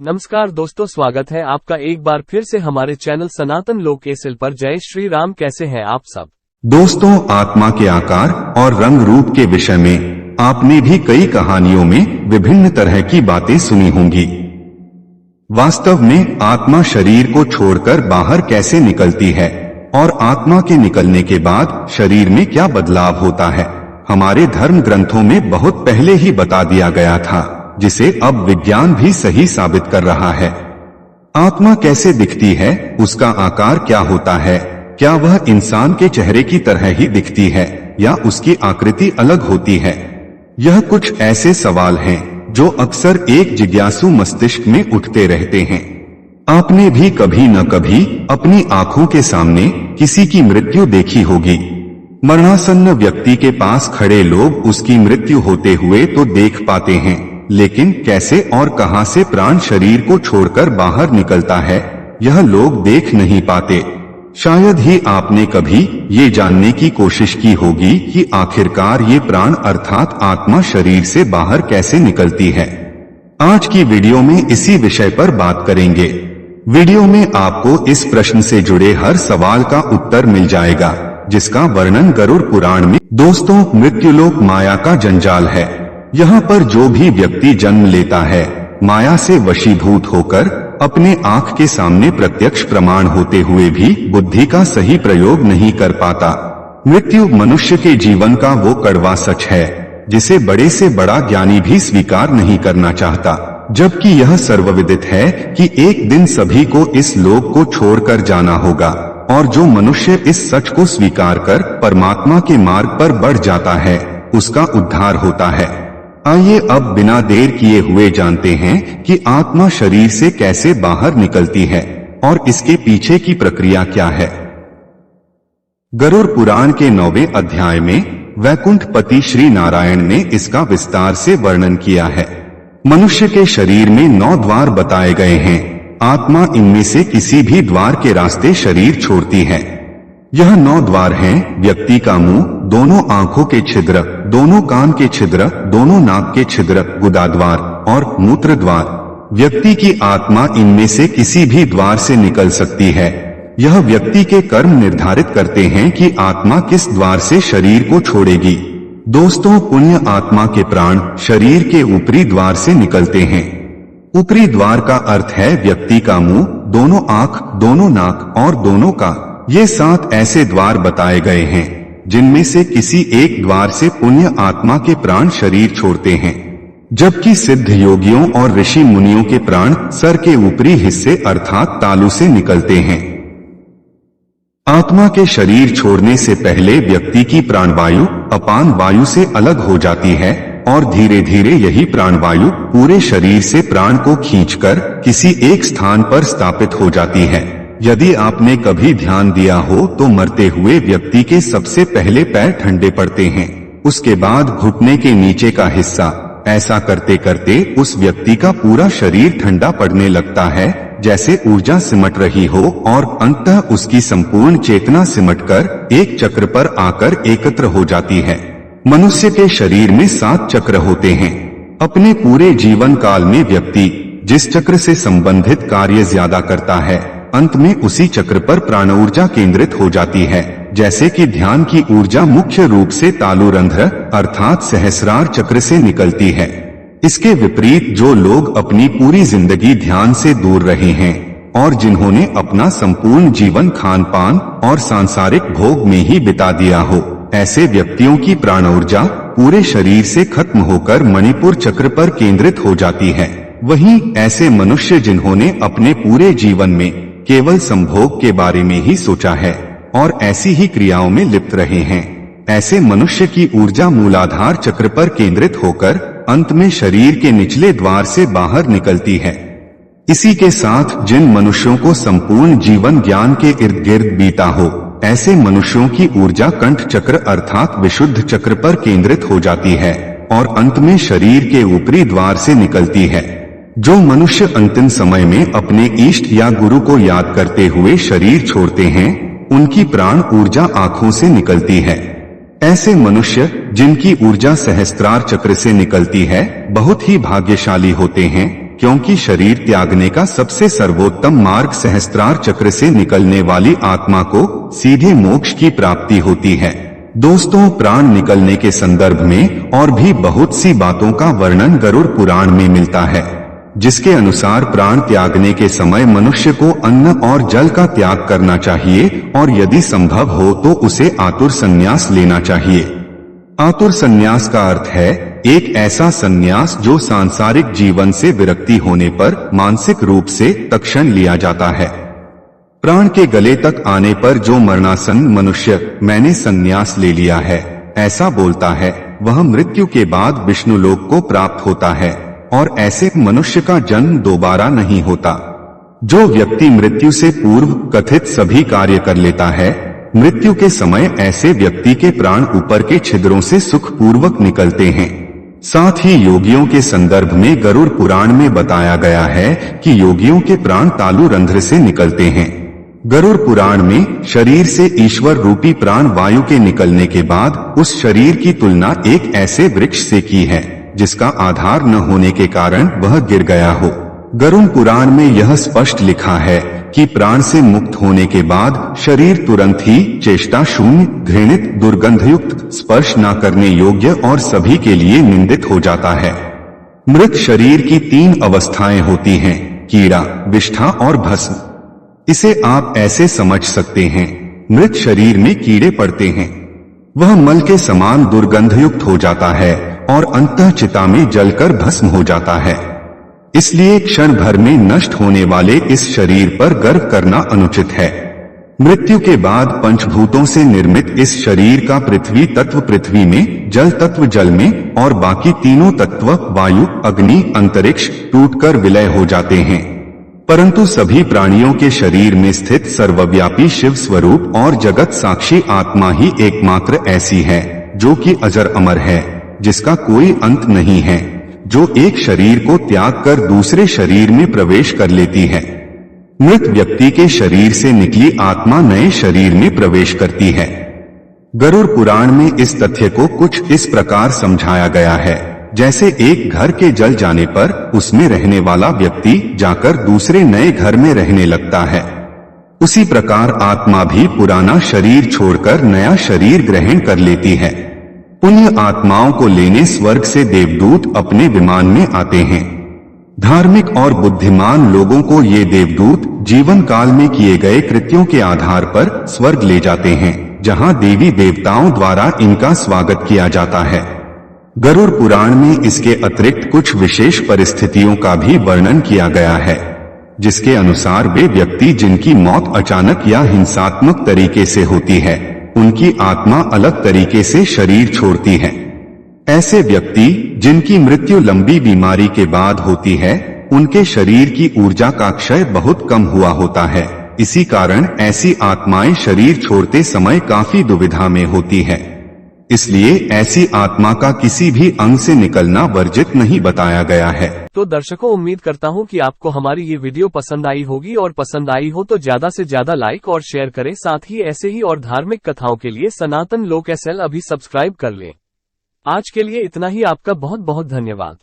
नमस्कार दोस्तों, स्वागत है आपका एक बार फिर से हमारे चैनल सनातन लोक एसएल पर। जय श्री राम। कैसे हैं आप सब दोस्तों, आत्मा के आकार और रंग रूप के विषय में आपने भी कई कहानियों में विभिन्न तरह की बातें सुनी होंगी। वास्तव में आत्मा शरीर को छोड़कर बाहर कैसे निकलती है और आत्मा के निकलने के बाद शरीर में क्या बदलाव होता है, हमारे धर्म ग्रंथों में बहुत पहले ही बता दिया गया था, जिसे अब विज्ञान भी सही साबित कर रहा है। आत्मा कैसे दिखती है, उसका आकार क्या होता है, क्या वह इंसान के चेहरे की तरह ही दिखती है या उसकी आकृति अलग होती है। यह कुछ ऐसे सवाल हैं जो अक्सर एक जिज्ञासु मस्तिष्क में उठते रहते हैं। आपने भी कभी न कभी अपनी आंखों के सामने किसी की मृत्यु देखी होगी। मरणासन्न व्यक्ति के पास खड़े लोग उसकी मृत्यु होते हुए तो देख पाते हैं, लेकिन कैसे और कहां से प्राण शरीर को छोड़कर बाहर निकलता है, यह लोग देख नहीं पाते। शायद ही आपने कभी ये जानने की कोशिश की होगी कि आखिरकार ये प्राण अर्थात आत्मा शरीर से बाहर कैसे निकलती है। आज की वीडियो में इसी विषय पर बात करेंगे। वीडियो में आपको इस प्रश्न से जुड़े हर सवाल का उत्तर मिल जाएगा, जिसका वर्णन गरुड़ पुराण में। दोस्तों, मृत्युलोक माया का जंजाल है। यहाँ पर जो भी व्यक्ति जन्म लेता है, माया से वशीभूत होकर अपने आंख के सामने प्रत्यक्ष प्रमाण होते हुए भी बुद्धि का सही प्रयोग नहीं कर पाता। मृत्यु मनुष्य के जीवन का वो कड़वा सच है जिसे बड़े से बड़ा ज्ञानी भी स्वीकार नहीं करना चाहता, जबकि यह सर्वविदित है कि एक दिन सभी को इस लोक को छोड़कर जाना होगा, और जो मनुष्य इस सच को स्वीकार कर परमात्मा के मार्ग पर बढ़ जाता है, उसका उद्धार होता है। आइए अब बिना देर किए हुए जानते हैं कि आत्मा शरीर से कैसे बाहर निकलती है और इसके पीछे की प्रक्रिया क्या है। गरुड़ पुराण के 9वें अध्याय में वैकुंठपति श्री नारायण ने इसका विस्तार से वर्णन किया है। मनुष्य के शरीर में 9 द्वार बताए गए हैं। आत्मा इनमें से किसी भी द्वार के रास्ते शरीर छोड़ती है। यह 9 द्वार हैं: व्यक्ति का मुंह, दोनों आंखों के छिद्र, दोनों कान के छिद्र, दोनों नाक के छिद्र, गुदा द्वार और मूत्र द्वार। व्यक्ति की आत्मा इनमें से किसी भी द्वार से निकल सकती है। यह व्यक्ति के कर्म निर्धारित करते हैं कि आत्मा किस द्वार से शरीर को छोड़ेगी। दोस्तों, पुण्य आत्मा के प्राण शरीर के ऊपरी द्वार से निकलते हैं। ऊपरी द्वार का अर्थ है व्यक्ति का मुंह, दोनों आंख, दोनों नाक और दोनों कान। ये 7 ऐसे द्वार बताए गए हैं जिनमें से किसी एक द्वार से पुण्य आत्मा के प्राण शरीर छोड़ते हैं, जबकि सिद्ध योगियों और ऋषि मुनियों के प्राण सर के ऊपरी हिस्से अर्थात तालू से निकलते हैं। आत्मा के शरीर छोड़ने से पहले व्यक्ति की प्राणवायु अपान वायु से अलग हो जाती है और धीरे धीरे यही प्राणवायु पूरे शरीर से प्राण को खींचकर किसी एक स्थान पर स्थापित हो जाती है। यदि आपने कभी ध्यान दिया हो तो मरते हुए व्यक्ति के सबसे पहले पैर ठंडे पड़ते हैं, उसके बाद घुटने के नीचे का हिस्सा। ऐसा करते करते उस व्यक्ति का पूरा शरीर ठंडा पड़ने लगता है, जैसे ऊर्जा सिमट रही हो, और अंततः उसकी संपूर्ण चेतना सिमटकर एक चक्र पर आकर एकत्र हो जाती है। मनुष्य के शरीर में 7 चक्र होते हैं। अपने पूरे जीवन काल में व्यक्ति जिस चक्र से संबंधित कार्य ज्यादा करता है, अंत में उसी चक्र पर प्राण ऊर्जा केंद्रित हो जाती है। जैसे कि ध्यान की ऊर्जा मुख्य रूप से तालुरंध्र अर्थात सहस्रार चक्र से निकलती है। इसके विपरीत जो लोग अपनी पूरी जिंदगी ध्यान से दूर रहे हैं और जिन्होंने अपना संपूर्ण जीवन खान पान और सांसारिक भोग में ही बिता दिया हो, ऐसे व्यक्तियों की प्राण ऊर्जा पूरे शरीर से खत्म होकर मणिपुर चक्र पर केंद्रित हो जाती है। वहीं ऐसे मनुष्य जिन्होंने अपने पूरे जीवन में केवल संभोग के बारे में ही सोचा है और ऐसी ही क्रियाओं में लिप्त रहे हैं, ऐसे मनुष्य की ऊर्जा मूलाधार चक्र पर केंद्रित होकर अंत में शरीर के निचले द्वार से बाहर निकलती है। इसी के साथ जिन मनुष्यों को संपूर्ण जीवन ज्ञान के इर्द गिर्द बीता हो, ऐसे मनुष्यों की ऊर्जा कंठ चक्र अर्थात विशुद्ध चक्र पर केंद्रित हो जाती है और अंत में शरीर के ऊपरी द्वार से निकलती है। जो मनुष्य अंतिम समय में अपने इष्ट या गुरु को याद करते हुए शरीर छोड़ते हैं, उनकी प्राण ऊर्जा आंखों से निकलती है। ऐसे मनुष्य जिनकी ऊर्जा सहस्त्रार चक्र से निकलती है बहुत ही भाग्यशाली होते हैं, क्योंकि शरीर त्यागने का सबसे सर्वोत्तम मार्ग सहस्त्रार चक्र से निकलने वाली आत्मा को सीधे मोक्ष की प्राप्ति होती है। दोस्तों, प्राण निकलने के संदर्भ में और भी बहुत सी बातों का वर्णन गरुड़ पुराण में मिलता है, जिसके अनुसार प्राण त्यागने के समय मनुष्य को अन्न और जल का त्याग करना चाहिए और यदि संभव हो तो उसे आतुर संन्यास लेना चाहिए। आतुर संन्यास का अर्थ है एक ऐसा संन्यास जो सांसारिक जीवन से विरक्ति होने पर मानसिक रूप से तत्क्षण लिया जाता है। प्राण के गले तक आने पर जो मरणासन्न मनुष्य मैंने संन्यास ले लिया है ऐसा बोलता है, वह मृत्यु के बाद विष्णुलोक को प्राप्त होता है और ऐसे मनुष्य का जन्म दोबारा नहीं होता। जो व्यक्ति मृत्यु से पूर्व कथित सभी कार्य कर लेता है, मृत्यु के समय ऐसे व्यक्ति के प्राण ऊपर के छिद्रों से सुखपूर्वक निकलते हैं। साथ ही योगियों के संदर्भ में गरुड़ पुराण में बताया गया है कि योगियों के प्राण तालु रंध्र से निकलते हैं। गरुड़ पुराण में शरीर से ईश्वर रूपी प्राण वायु के निकलने के बाद उस शरीर की तुलना एक ऐसे वृक्ष से की है जिसका आधार न होने के कारण वह गिर गया हो। गरुड़ पुराण में यह स्पष्ट लिखा है कि प्राण से मुक्त होने के बाद शरीर तुरंत ही चेष्टा शून्य, घृणित, दुर्गंधयुक्त, स्पर्श न करने योग्य और सभी के लिए निंदित हो जाता है। मृत शरीर की 3 अवस्थाएं होती हैं, कीड़ा, विष्ठा और भस्म। इसे आप ऐसे समझ सकते हैं, मृत शरीर में कीड़े पड़ते हैं, वह मल के समान दुर्गंधयुक्त हो जाता है और अंतः चिता में जलकर भस्म हो जाता है। इसलिए क्षण भर में नष्ट होने वाले इस शरीर पर गर्व करना अनुचित है। मृत्यु के बाद पंचभूतों से निर्मित इस शरीर का पृथ्वी तत्व पृथ्वी में, जल तत्व जल में और बाकी तीनों तत्व वायु, अग्नि, अंतरिक्ष टूटकर विलय हो जाते हैं। परंतु सभी प्राणियों के शरीर में स्थित सर्वव्यापी शिव स्वरूप और जगत साक्षी आत्मा ही एकमात्र ऐसी है जो कि अजर अमर है, जिसका कोई अंत नहीं है, जो एक शरीर को त्याग कर दूसरे शरीर में प्रवेश कर लेती है। मृत व्यक्ति के शरीर से निकली आत्मा नए शरीर में प्रवेश करती है। गरुड़ पुराण में इस तथ्य को कुछ इस प्रकार समझाया गया है, जैसे एक घर के जल जाने पर उसमें रहने वाला व्यक्ति जाकर दूसरे नए घर में रहने लगता है, उसी प्रकार आत्मा भी पुराना शरीर छोड़कर नया शरीर ग्रहण कर लेती है। पुण्य आत्माओं को लेने स्वर्ग से देवदूत अपने विमान में आते हैं। धार्मिक और बुद्धिमान लोगों को ये देवदूत जीवन काल में किए गए कृत्यों के आधार पर स्वर्ग ले जाते हैं, जहां देवी देवताओं द्वारा इनका स्वागत किया जाता है। गरुड़ पुराण में इसके अतिरिक्त कुछ विशेष परिस्थितियों का भी वर्णन किया गया है, जिसके अनुसार वे व्यक्ति जिनकी मौत अचानक या हिंसात्मक तरीके से होती है, उनकी आत्मा अलग तरीके से शरीर छोड़ती है। ऐसे व्यक्ति जिनकी मृत्यु लंबी बीमारी के बाद होती है, उनके शरीर की ऊर्जा का क्षय बहुत कम हुआ होता है। इसी कारण ऐसी आत्माएं शरीर छोड़ते समय काफी दुविधा में होती है। इसलिए ऐसी आत्मा का किसी भी अंग से निकलना वर्जित नहीं बताया गया है। तो दर्शकों, उम्मीद करता हूं कि आपको हमारी ये वीडियो पसंद आई होगी, और पसंद आई हो तो ज्यादा से ज्यादा लाइक और शेयर करें। साथ ही ऐसे ही और धार्मिक कथाओं के लिए सनातन लोक SL अभी सब्सक्राइब कर लें। आज के लिए इतना ही। आपका बहुत बहुत धन्यवाद।